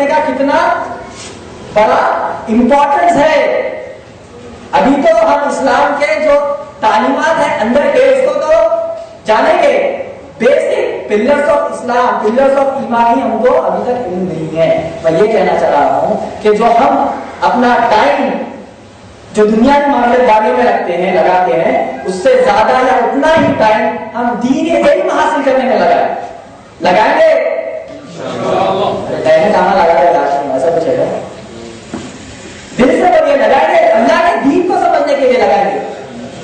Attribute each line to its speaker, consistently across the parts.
Speaker 1: کا کتنا بڑا امپورٹنس ہے. ابھی تو ہم اسلام کے جو تعلیمات ہیں اندر کے اس کو تو جانیں گے, basic pillars of Islam, pillars of ایمان ہم کو ابھی تک علم نہیں ہے. میں یہ کہنا چاہ رہا ہوں کہ جو ہم اپنا ٹائم جو دنیا کے معاملے داری میں رکھتے ہیں, لگاتے ہیں, اس سے زیادہ یا اتنا ہی ٹائم ہم دین علم حاصل کرنے میں لگائیں گے. کہاں لگا رہے ایسا کچھ ہے, دل سے بڑھیا لگائیں گے, اللہ کے دین کو سمجھنے کے لیے لگائیں گے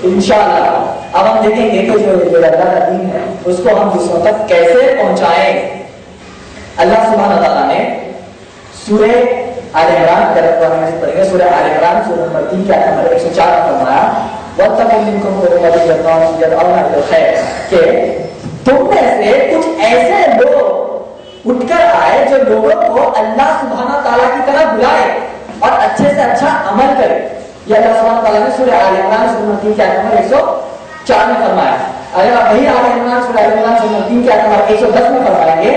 Speaker 1: انشاءاللہ. اب ہم دیکھیں گے کہ جو اللہ کا دین ہے اس کو ہم دوسروں تک کیسے پہنچائیں. اللہ سبحانہ تعالیٰ نے سورہ آل عمران پڑھیں گے, سورہ آل عمران سورہ نمبر 3 کے آیت نمبر 104 میں فرمایا وَاتَّقُوا مِنْكُمْ أُمَّةً يَدْعُونَ إِلَى الْخَيْرِ, کہ تم میں سے کچھ ایسے لوگ اٹھ کر آئے جو لوگوں کو اللہ سبحانہ تعالیٰ کی طرف بلائے اور اچھے سے اچھا عمل کرے. یہ اللہ سبحانہ تعالیٰ نے سورہ آل عمران سورہ نمبر 3 کے آیت نمبر 104 میں فرمایا. اگر آپ وہی آل عمران سورہ آل عمران سورہ نمبر 3 کے آیت نمبر 110 میں فرمائیں گے,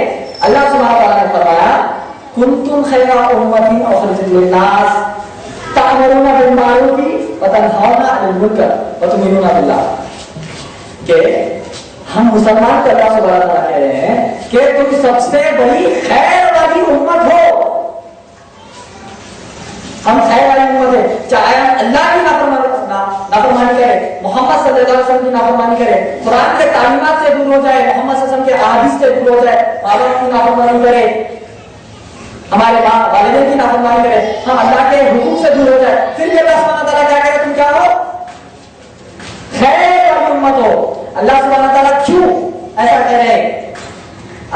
Speaker 1: اللہ سبحانہ تعالیٰ نے فرمایا کنتم خیر امۃ اخرجت للناس تأمرون بالمعروف وتنہون عن المنکر وتؤمنون باللہ, کہ ہم مسلمان کو اللہ سبحانہ تعالیٰ کہہ رہے ہیں کہ تم سب سے بڑی خیر والی امت ہو. ہم خیر والی امت ہے, چاہے ہم اللہ کی نافرمانی کرے, محمد صلی اللہ علیہ وسلم کی نافرمانی کرے, قرآن کے تعلیمات سے دور ہو جائے, محمد صلی اللہ علیہ وسلم کے احادیث سے دور ہو جائے, ماں باپ کی نافرمانی کرے, ہمارے والدین کی نافرمانی کرے, ہم اللہ کے حقوق سے دور ہو جائے, پھر بھی اللہ سبحانہ تعالیٰ کیا کہے تم کیا ہو, خیر والی امت ہو. اللہ سبحانہ تعالیٰ کیوں ایسا کہہ رہے ہیں؟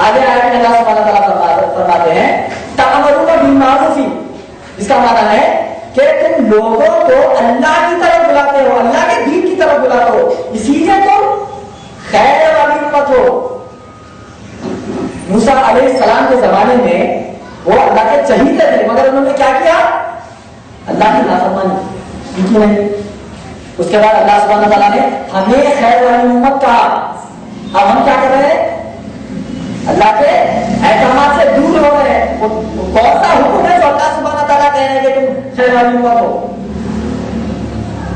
Speaker 1: آگے آیت میں اللہ سبحانہ تعالیٰ فرماتے ہیں تأمرون بالمعروف, اس کا معنی ہے کہ تم لوگوں کو اللہ کی طرف بلاتے ہو, اللہ کے دین کی طرف بلاتے ہو, اسی لیے تم خیر والی امت ہو. موسیٰ علیہ السلام کے زمانے میں وہ اللہ کے چہیتے تھے, مگر انہوں نے کیا کیا, اللہ کی نافرمانی کی نہیں. اس کے بعد اللہ سبحانہ تعالیٰ نے ہمیں خیر والی امت کہا. اب ہم کیا کر رہے ہیں, اللہ کے احکامات سے دور ہو رہے ہیں. کون سا حکم ہے جو اللہ سبحانہ تعالیٰ کہہ رہے ہیں کہ تم خیر والی امت ہو؟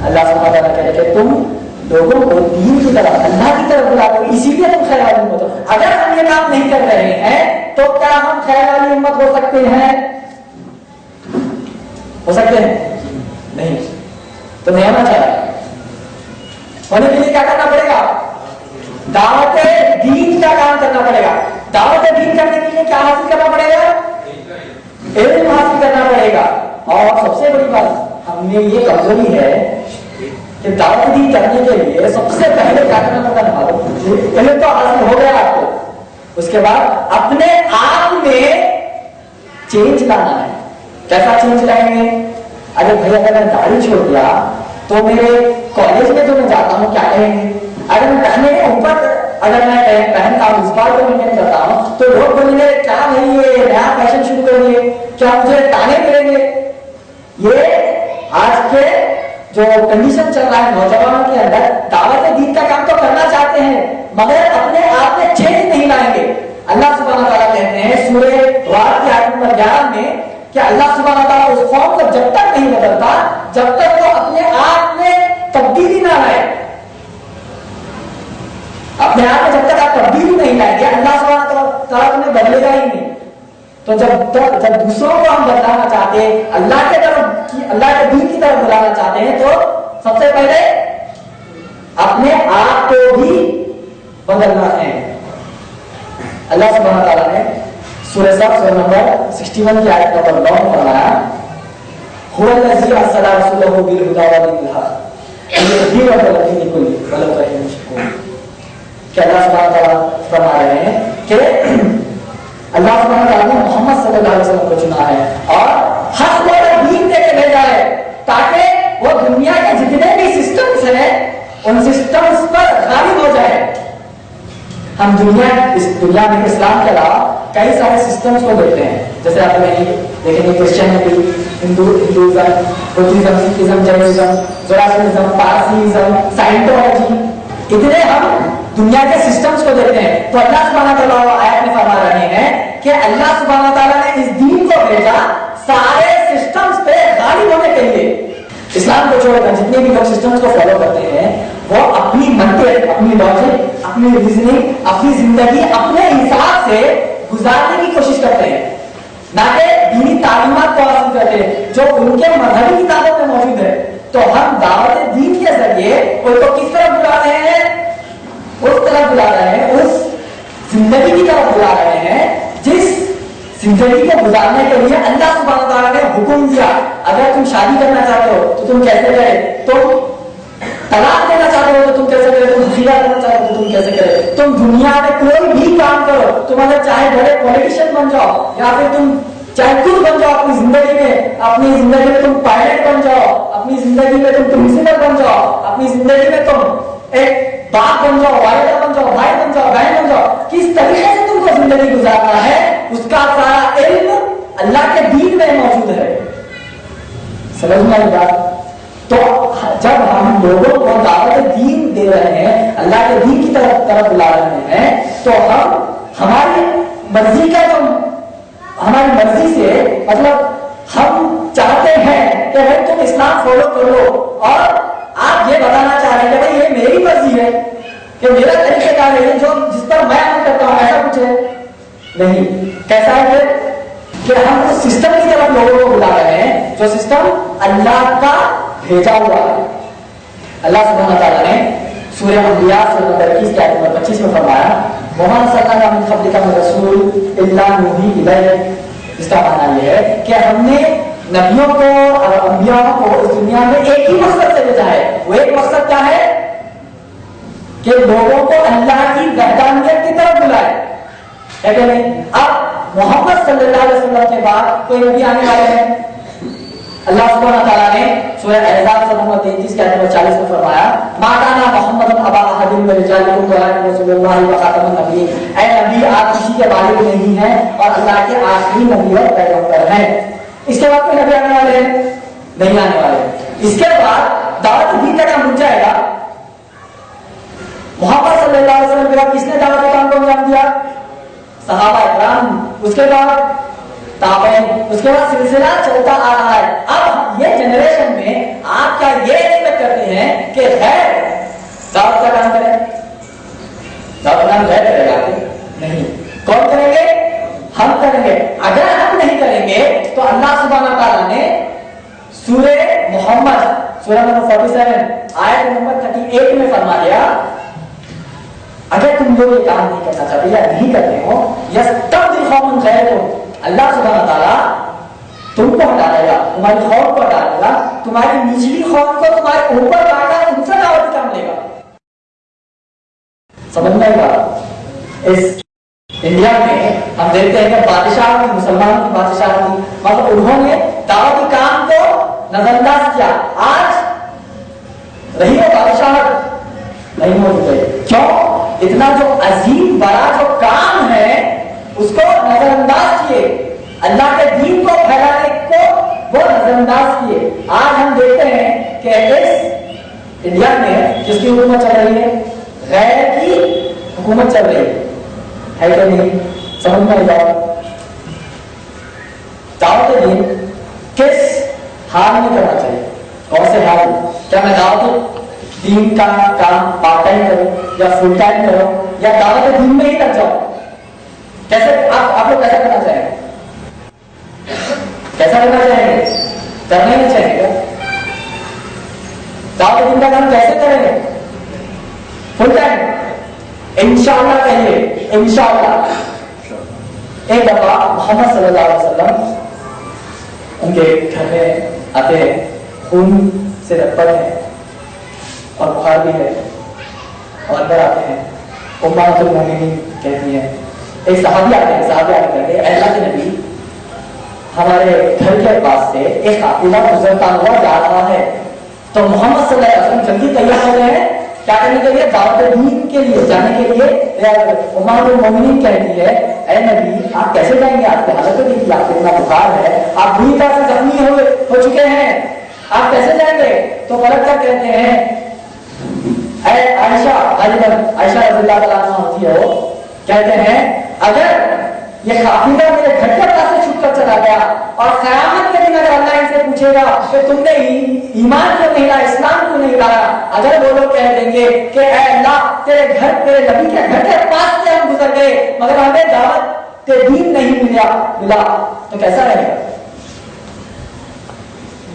Speaker 1: اللہ سبحانہ تعالیٰ کہہ رہے ہیں کہ تم لوگوں کو دین کی طرف, اللہ کی طرف بلاؤ, اسی لیے تم خیر والی امت ہو. اگر ہم یہ کام نہیں کر رہے ہیں تو کیا ہم خیر والی امت ہو سکتے ہیں؟ ہو سکتے ہیں نہیں. تو نہیں ہونا چاہیے. ہونے کے لیے کیا کرنا پڑے گا, دعوت دین کا کام کرنا پڑے گا. دعوت دین کرنے کے لیے کیا حاصل کرنا پڑے گا, علم حاصل کرنا پڑے گا. اور سب سے بڑی بات ہم نے یہ کمزوری ہے کہ دعوت دین کرنے کے لیے سب سے پہلے کیا کرنا پڑتا ہے, علم تو حاصل ہو گیا آپ کو, اس کے بعد اپنے آپ میں چینج لانا ہے. کیسا چینج لائیں گے؟ اگر بھائی اگر میں داڑھی چھوڑ دیا تو میرے کالج میں جو میں جاتا ہوں کیا کہیں گے؟ اگر میں پہننے کے اوپر اگر میں پہنتا ہوں, اس بار کو میں کرتا ہوں تو لوگ بولیں گے کیا نہیں یہ نیا فیشن شروع کر دیے, کیا مجھے تانے ملیں گے؟ یہ آج کے جو کنڈیشن چل رہا ہے نوجوانوں کے اندر, دعوت دین کا کام تو کرنا چاہتے ہیں مگر اپنے آپ میں چینج نہیں لائیں گے. اللہ سبحانہ تعالیٰ کہتے ہیں سورہ رعد کی آیت نمبر 11 میں کہ اللہ سبحانہ تعالیٰ اس قوم کو جب تک نہیں بدلتا جب تک وہ اپنے آپ میں تبدیلی نہ لائے, اپنے آپ میں جب تک آپ تبدیلی نہیں لائیں گے اللہ سبحانہ تعالیٰ تمہیں بدلے گا ہی نہیں. تو جب دوسروں کو ہم بدلانا چاہتے ہیں, اللہ کے طرف, اللہ کے دین کی طرف بلانا چاہتے ہیں, تو سب سے پہلے اپنے آپ کو بھی بدلنا ہے. اللہ سبحانہ تعالیٰ نے سورہ صف سورہ نمبر 61 کی آیت نمبر 9 میں فرمایا هو الذی ارسل رسولہ بالہدی ودین الحق لیظہرہ علی الدین کلہ ولو کرہ المشرکون. کہ اللہ سبحانہ تعالیٰ فرما رہے ہیں کہ اللہ سبحانہ تعالیٰ نے محمد صلی اللہ علیہ وسلم کو چنا ہے اور حق والا دین دے کے بھیجا ہے تاکہ وہ دنیا کے جتنے بھی سسٹمز ہیں ان سسٹمز پر غالب ہو جائے. ہم اس دنیا میں اسلام کے علاوہ کئی سارے سسٹمز کو دیکھتے ہیں, جیسے آپ دیکھیں گے Christianity, Hinduism, Buddhism, Sikhism, Jainism, Zoroastrianism, Parsiism, Scientology, اتنے ہم دنیا کے سسٹمز کو دیکھتے ہیں. تو اللہ سبحانہ تعالیٰ آیت میں فرما رہے ہیں کہ اللہ سبحانہ تعالیٰ نے اس دین کو بھیجا سارے سسٹمز پہ غالب ہونے کے لیے. اسلام کو چھوڑ کر جتنے بھی لوگ سسٹمز کو فالو کرتے ہیں وہ اپنی منطق، اپنی لاجک، اپنی ریزننگ، اپنی زندگی اپنے حساب سے گزارنے کی کوشش کرتے ہیں، نہ کہ دینی تعلیمات کو حاصل کرتے ہیں جو ان کے مذہبی کتابوں میں موجود ہے. تو ہم دعوت دین کے ذریعے کوئی کو کس طرف بلا رہے ہیں؟ اس طرف بلا رہے ہیں، اس زندگی کی طرف بلا رہے ہیں جس زندگی کو گزارنے کے لیے اللہ سبحانہ تعالیٰ نے حکم دیا. اگر تم شادی کرنا چاہتے ہو تو تم کیسے کرے، تم طلاق دینا چاہتے ہو تو تم کیسے کرے، تم حقیقہ کرنا چاہتے ہو تو تم کیسے کرے، تم دنیا میں کوئی بھی کام کرو، تم اگر چاہے بڑے پولیٹیشین بن جاؤ یا پھر تم چاہے خود بن جاؤ اپنی زندگی میں تم پائلٹ بن جاؤ، اپنی زندگی میں تم پرنسپل بن جاؤ، اپنی زندگی میں تم ایک باپ بن جاؤ، والدہ بن جاؤ، بھائی بن جاؤ، بہن بن جاؤ، کس طریقے سے تم کو زندگی گزارنا ہے اس کا سارا علم اللہ کے دین میں موجود ہے. سمجھ میں آئی بات؟ تو جب ہم لوگوں کو دعوت دین دے رہے ہیں، اللہ کے دین کی طرف بلا رہے ہیں، تو ہم ہماری مرضی کا جو ہماری مرضی سے مطلب ہم چاہتے ہیں کہ بھائی تم اسلام فالو کرو، اور آپ یہ بتانا چاہ رہے ہیں کہ بھائی یہ میری مرضی ہے کہ میرا طریقہ کار ہے جو جس پر میں عمل کرتا ہوں، ایسا کچھ ہے نہیں. کیسا ہے کہ ہم اس سسٹم کی طرف لوگوں کو بلا رہے ہیں جو سسٹم اللہ کا بھیجا ہوا ہے. اللہ سبحانہ تعالیٰ نے سورہ انبیاء سورہ نمبر 21 کے آیت نمبر 25 میں فرمایا وَمَا أَرْسَلْنَا مِن قَبْلِكَ مِن رَّسُولٍ إِلَّا نُوحِي إِلَيْهِ. اس کا معنی یہ ہے کہ ہم نے نبیوں کو اور انبیاء کو اس دنیا میں ایک ہی مقصد سے بھیجا ہے. وہ ایک مقصد کیا ہے کہ لوگوں کو اللہ کی وحدانیت کی طرف بلائے، ہے کہ نہیں؟ اب محمد صلی اللہ علیہ وسلم کے بعد کوئی نبی آنے والے ہیں. اللہ سبحانہ تعالیٰ نے سورہ احزاب سورہ نمبر 33 کے آیت نمبر 40 میں فرمایا ما کان محمد ابا احد من رجالکم ولکن رسول اللہ وخاتم النبیین. اے نبی آپ کسی کے والد نہیں ہیں اور اللہ کے آخری نبی اور پیغمبر ہیں. اس کے بعد کوئی نبی آنے والے ہیں؟ نہیں آنے والے. اس کے بعد دعوت دین کا کام رک جائے گا. محمد صلی اللہ علیہ وسلم کے بعد کس نے دعوت کے کام کو انجام دیا؟ صحابہ اکرام. اس کے بعد تابعین. اس کے بعد سلسلہ چلتا آ رہا ہے. اب یہ جنریشن میں آپ کیا یہ ایکسپیکٹ کرتے ہیں کہ غیر دعوت کا کام کریں؟ دعوت کا کام غیر کرے گا؟ نہیں. کون کریں گے؟ ہم کریں گے. اگر ہم نہیں کریں گے تو اللہ سبحانہ تعالیٰ نے سورہ محمد سورہ نمبر 47 آیت نمبر 38 میں فرما دیا اگر تم لوگ یہ کام نہیں کرنا چاہتے یا نہیں کرتے ہو یستبدل قوما غیرکم. اللہ سبحانہ تعالیٰ تم کو ہٹا دے گا، تمہاری قوم کو ہٹا دے گا، تمہاری نچلی قوم کو تمہارے اوپر لا کر ان سے دعوت کام لے گا. سمجھنا ہے بات؟ اس انڈیا میں ہم دیکھتے ہیں کہ بادشاہ کی مسلمانوں کی بادشاہ کی مطلب انہوں نے دعوتی کام کو نظر انداز کیا. آج رہی ہے بادشاہ نہیں ہوتے. کیوں؟ اتنا جو عظیم بڑا جو کام ہے اس کو نظر انداز کیے، اللہ کے دین کو پھیلانے کو وہ نظر انداز کیے. آج ہم دیکھتے ہیں کہ اس انڈیا میں جس کی حکومت چل رہی ہے غیر کی حکومت چل رہی ہے کہ نہیں؟ سمجھ میں جاؤ. دعوت دین کس حال میں کرنا چاہیے؟ کون سے حال میں؟ کیا میں دعوت دین کا کام پارٹ ٹائم کروں یا فل ٹائم کروں یا دعوت دین میں ہی لگ جاؤ؟ کیسے آپ لوگ کیسا کرنا چاہیں گے؟ کیسا کرنا چاہیں گے؟ کرنا ہی چاہیں گے. دعوت دین کا کام کیسے کریں گے؟ فل ٹائم انشاءاللہ کہیے انشاءاللہ. ایک دفعہ محمد صلی اللہ علیہ وسلم ان کے گھر میں آتے ہیں، خون سے لطپت ہے اور بخار بھی ہے اور اندر آتے ہیں. امہات المومنین کہتی ہیں ایک صحابی آتے ہیں، صحابی آتے کہتے ہیں اللہ کے نبی ہمارے گھر کے پاس سے ایک قافلہ گزرتا ہوا جا رہا ہے. تو محمد صلی اللہ علیہ وسلم جلدی تیار ہو گئے ہیں کیا کرنے کے لیے؟ دعوت دین کے لیے جانے کے لیے. امہات المومنین کہتی ہے اے نبی آپ کیسے جائیں گے؟ آپ کی حالت تو دیکھیے، آپ کو اتنا بخار ہے، آپ بری طرح سے زخمی ہو چکے ہیں، آپ کیسے جائیں گے؟ تو پلٹ کر کہتے ہیں اے عائشہ غالباً عائشہ رضی اللہ تعالیٰ عنہا ہوتی ہے، وہ کہتے ہیں اگر یہ قافلہ میرے گھر کے پاس سے چھپ کر چلا گیا، اور قیامت کے دن اگر اللہ ان سے پوچھے گا کہ تم نے ایمان کیوں نہیں لایا، اسلام کیوں نہیں لایا، اگر وہ لوگ کہہ دیں گے کہ اے اللہ تیرے نبی کے گھر کے پاس سے ہم گزر گئے مگر ہمیں دعوت دین نہیں ملا، تو کیسا رہے گا؟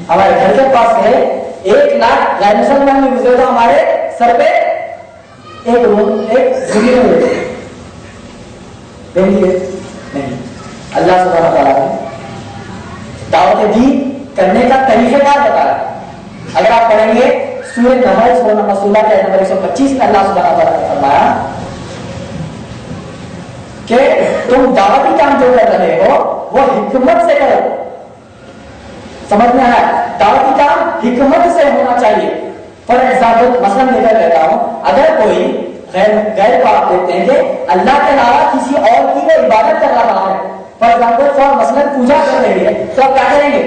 Speaker 1: ہمارے گھر کے پاس سے 1 لاکھ غیر مسلمان میں گزرے تو ہمارے سر پہ ایک زمین نہیں۔ اللہ سبحانہ تعالیٰ نے دعوت دین کرنے کا طریقہ کار بتایا۔ اگر آپ پڑھیں گے سورہ نحل سورہ نمبر 16 کے نمبر 125 میں اللہ سبحانہ تعالیٰ نے فرمایا کہ تم دعوتی کام جو کر رہے ہو وہ حکمت سے کرو۔ سمجھ میں آیا؟ دعوتی کام حکمت سے ہونا چاہیے۔ فار ایگزامپل مثلا لے کر کہتا ہوں، اگر کوئی غیر کو آپ دیکھتے ہیں کہ اللہ کے علاوہ کسی اور کی وہ عبادت کر رہا ہے، فار ایگزامپل مثلا پوجا کر رہی ہے، تو آپ کیا کریں گے؟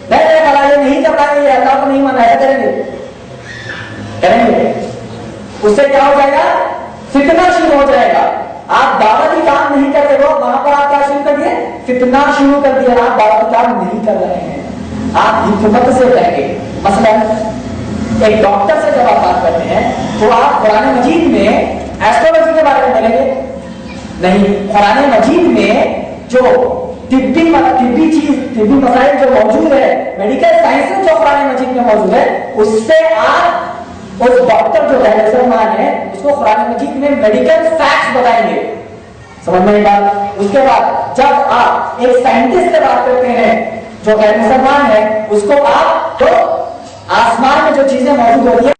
Speaker 1: نہیں نہیں کر پائیں گے، اللہ کو نہیں مانا ہے، کریں گے اس سے کیا ہو جائے گا؟ فتنہ شروع ہو جائے گا۔ آپ دعوتی کام نہیں کرتے ہو، وہاں پر آپ کیا شروع کر دیے؟ فتنہ شروع کر دیا۔ آپ دعوتی کام نہیں کر رہے ہیں، آپ حکمت سے رہیں گے۔ مثلا ایک ڈاکٹر سے جب آپ بات کرتے ہیں تو آپ قرآن مجید میں ایسٹرولوجی کے بارے میں بولیں گے نہیں، قرآن مجید میں جو طبی مسائل جو موجود ہے، میڈیکل سائنس جو قرآن مجید میں موجود ہے، اس سے آپ اس ڈاکٹر جو ہے مسلمان ہے اس کو قرآن مجید میں میڈیکل فیکٹس بتائیں گے۔ سمجھ میں بات؟ اس کے بعد جب آپ ایک سائنٹسٹ سے بات کرتے ہیں جو غیر مسلمان ہے، اس کو آپ تو آسمان میں جو چیزیں موجود ہوتی ہیں